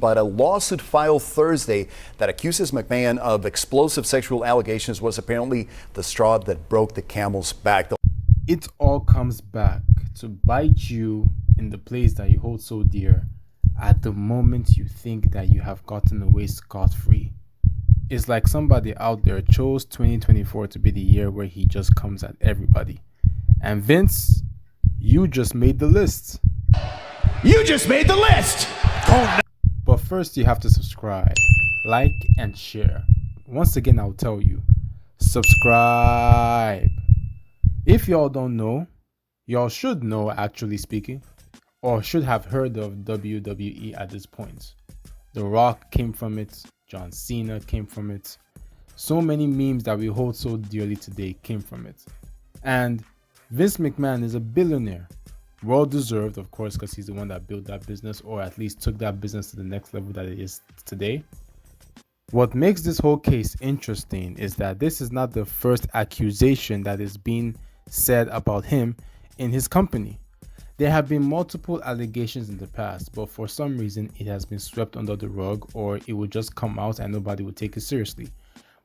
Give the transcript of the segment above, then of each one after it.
But a lawsuit filed Thursday that accuses McMahon of explosive sexual allegations was apparently the straw that broke the camel's back. It all comes back to bite you in the place that you hold so dear at the moment you think that you have gotten away scot-free. It's like somebody out there chose 2024 to be the year where he just comes at everybody. And Vince, you just made the list. You just made the list! Oh no! But first you have to subscribe, like, and share. Once again, I'll tell you, subscribe. If y'all don't know, y'all should know, actually speaking, or should have heard of WWE at this point. The Rock came from it, John Cena came from it. So many memes that we hold so dearly today came from it. And Vince McMahon is a billionaire. Well deserved, of course, because he's the one that built that business, or at least took that business to the next level that it is today. What makes this whole case interesting is that this is not the first accusation that is being said about him in his company. There have been multiple allegations in the past, but for some reason it has been swept under the rug, or it would just come out and nobody would take it seriously.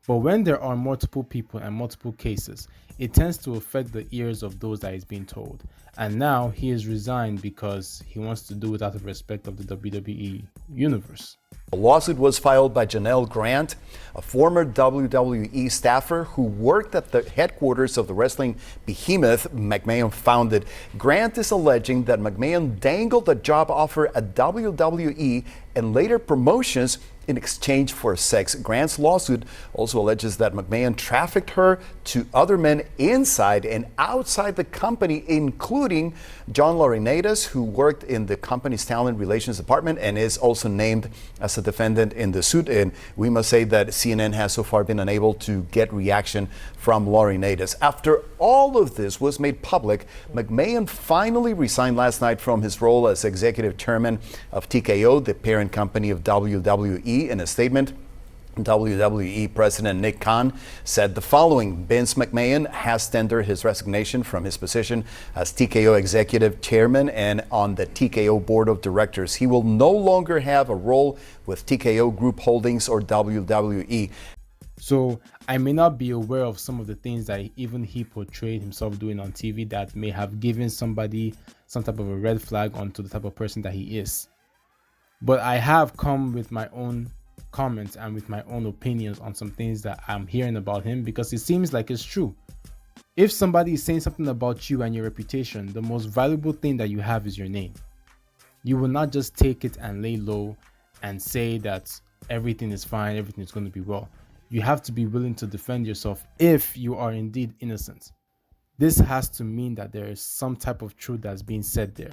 But when there are multiple people and multiple cases, it tends to affect the ears of those that is being told. And now he is resigned because he wants to do it out of respect of the WWE universe. A lawsuit was filed by Janelle Grant, a former WWE staffer who worked at the headquarters of the wrestling behemoth McMahon founded. Grant is alleging that McMahon dangled a job offer at WWE and later promotions in exchange for sex. Grant's lawsuit also alleges that McMahon trafficked her to other men inside and outside the company, including John Laurinaitis, who worked in the company's talent relations department and is also named as a defendant in the suit. And we must say that CNN has so far been unable to get reaction from Laurinaitis. After all of this was made public, McMahon finally resigned last night from his role as executive chairman of TKO, the parent company of WWE. In a statement, WWE President Nick Khan said the following: Vince McMahon has tendered his resignation from his position as TKO executive chairman and on the TKO board of directors. He will no longer have a role with TKO Group Holdings or WWE. So I may not be aware of some of the things that even he portrayed himself doing on TV that may have given somebody some type of a red flag onto the type of person that he is. But I have come with my own comments and with my own opinions on some things that I'm hearing about him, because it seems like it's true. If somebody is saying something about you and your reputation, the most valuable thing that you have is your name. You will not just take it and lay low and say that everything is fine, everything is going to be well. You have to be willing to defend yourself if you are indeed innocent. This has to mean that there is some type of truth that's being said there.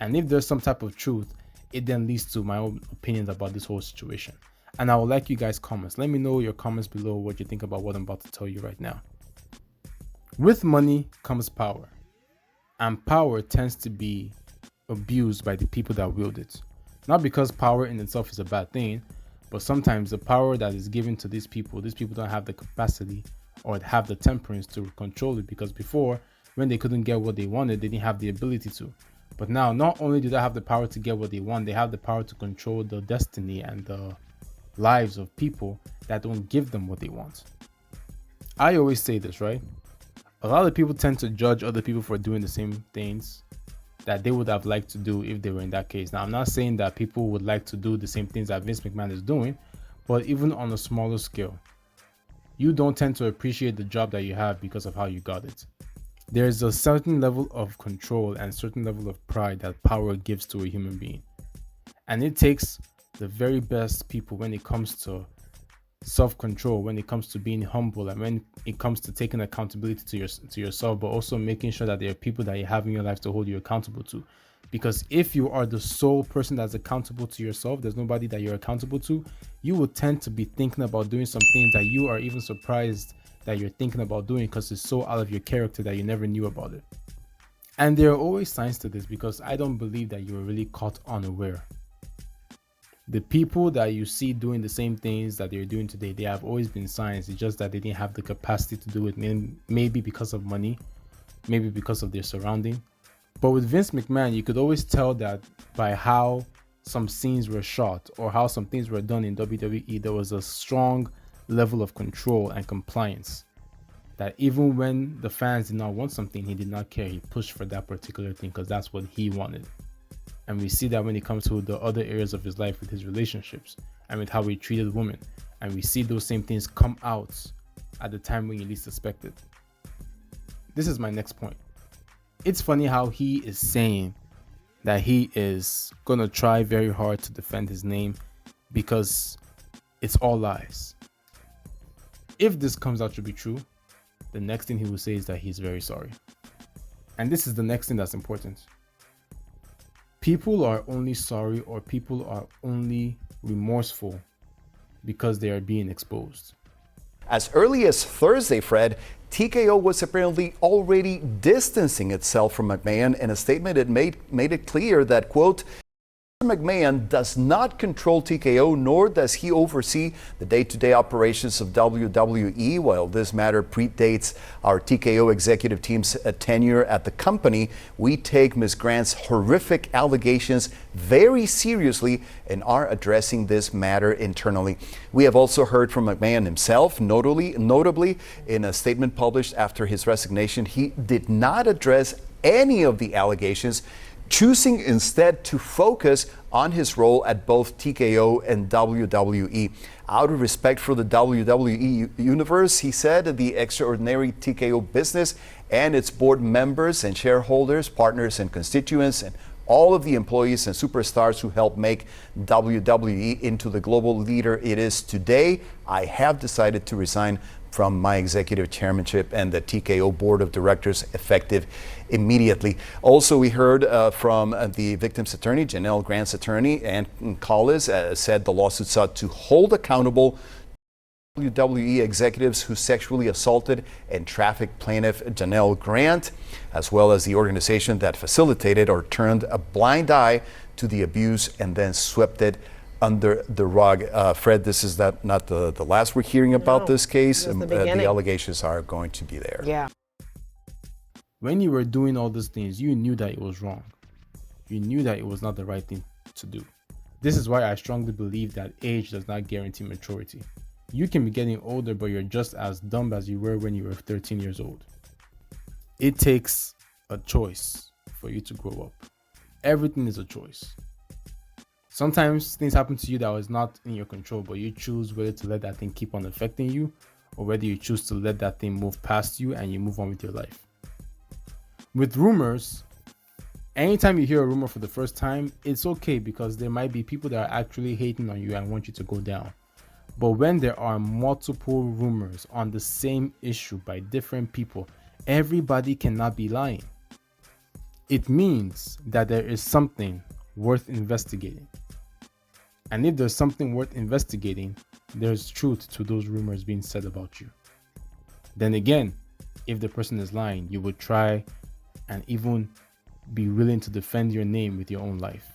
And if there's some type of truth, it then leads to my own opinions about this whole situation. And I would like you guys' comments. Let me know your comments below what you think about what I'm about to tell you right now. With money comes power. And power tends to be abused by the people that wield it. Not because power in itself is a bad thing, but sometimes the power that is given to these people don't have the capacity or have the temperance to control it, because before, when they couldn't get what they wanted, they didn't have the ability to. But now, not only do they have the power to get what they want, they have the power to control the destiny and the lives of people that don't give them what they want. I always say this, right? A lot of people tend to judge other people for doing the same things that they would have liked to do if they were in that case. Now, I'm not saying that people would like to do the same things that Vince McMahon is doing, but even on a smaller scale, you don't tend to appreciate the job that you have because of how you got it. There's a certain level of control and certain level of pride that power gives to a human being. And it takes the very best people when it comes to self-control, when it comes to being humble, and when it comes to taking accountability to yourself, but also making sure that there are people that you have in your life to hold you accountable to. Because if you are the sole person that's accountable to yourself, there's nobody that you're accountable to, you will tend to be thinking about doing some things that you are even surprised that you're thinking about doing because it's so out of your character that you never knew about it. And there are always signs to this, because I don't believe that you are really caught unaware. The people that you see doing the same things that they're doing today, they have always been signs. It's just that they didn't have the capacity to do it, maybe because of money, maybe because of their surrounding. But with Vince McMahon, you could always tell that by how some scenes were shot or how some things were done in WWE, there was a strong level of control and compliance that even when the fans did not want something, he did not care. He pushed for that particular thing because that's what he wanted. And we see that when it comes to the other areas of his life with his relationships and with how he treated women. And we see those same things come out at the time when you least expect it. This is my next point. It's funny how he is saying that he is going to try very hard to defend his name because it's all lies. If this comes out to be true, the next thing he will say is that he's very sorry. And this is the next thing that's important. People are only sorry or people are only remorseful because they are being exposed. As early as Thursday, Fred, TKO was apparently already distancing itself from McMahon. In a statement, it made it clear that, quote, McMahon does not control TKO, nor does he oversee the day-to-day operations of WWE. While this matter predates our TKO executive team's tenure at the company, we take Ms. Grant's horrific allegations very seriously and are addressing this matter internally. We have also heard from McMahon himself. Notably, in a statement published after his resignation, he did not address any of the allegations, choosing instead to focus on his role at both TKO and WWE. Out of respect for the WWE universe, he said, the extraordinary TKO business and its board members and shareholders, partners and constituents, and all of the employees and superstars who helped make WWE into the global leader it is today, I have decided to resign from my executive chairmanship and the TKO board of directors effective immediately. Also, we heard from the victim's attorney, Janelle Grant's attorney, and Collis said the lawsuit sought to hold accountable WWE executives who sexually assaulted and trafficked plaintiff Janelle Grant, as well as the organization that facilitated or turned a blind eye to the abuse and then swept it under the rug. Fred, this is not the last we're hearing about this case. The allegations are going to be there. Yeah. When you were doing all these things, you knew that it was wrong. You knew that it was not the right thing to do. This is why I strongly believe that age does not guarantee maturity. You can be getting older, but you're just as dumb as you were when you were 13 years old. It takes a choice for you to grow up. Everything is a choice. Sometimes things happen to you that was not in your control, but you choose whether to let that thing keep on affecting you or whether you choose to let that thing move past you and you move on with your life. With rumors, anytime you hear a rumor for the first time, it's okay because there might be people that are actually hating on you and want you to go down. But when there are multiple rumors on the same issue by different people, everybody cannot be lying. It means that there is something worth investigating. And if there's something worth investigating, there's truth to those rumors being said about you. Then again, if the person is lying, you would try and even be willing to defend your name with your own life,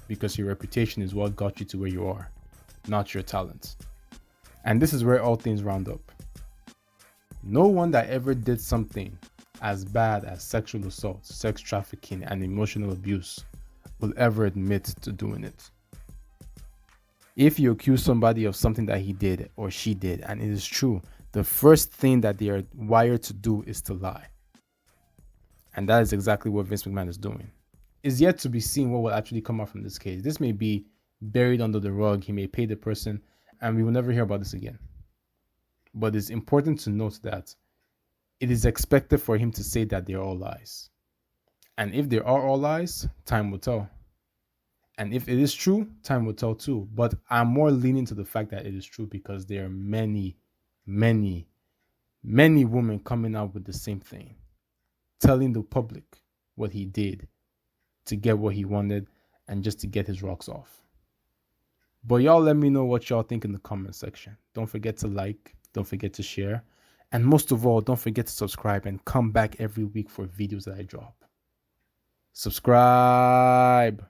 because your reputation is what got you to where you are, not your talent. And this is where all things round up. No one that ever did something as bad as sexual assault, sex trafficking, and emotional abuse will ever admit to doing it. If you accuse somebody of something that he did or she did, and it is true, the first thing that they are wired to do is to lie. And that is exactly what Vince McMahon is doing. It's yet to be seen what will actually come out from this case. This may be buried under the rug. He may pay the person, and we will never hear about this again. But it's important to note that it is expected for him to say that they are all lies. And if they are all lies, time will tell. And if it is true, time will tell too. But I'm more leaning to the fact that it is true because there are many women coming out with the same thing, telling the public what he did to get what he wanted and just to get his rocks off. But y'all let me know what y'all think in the comment section. Don't forget to like, don't forget to share, and most of all, don't forget to subscribe and come back every week for videos that I drop. Subscribe.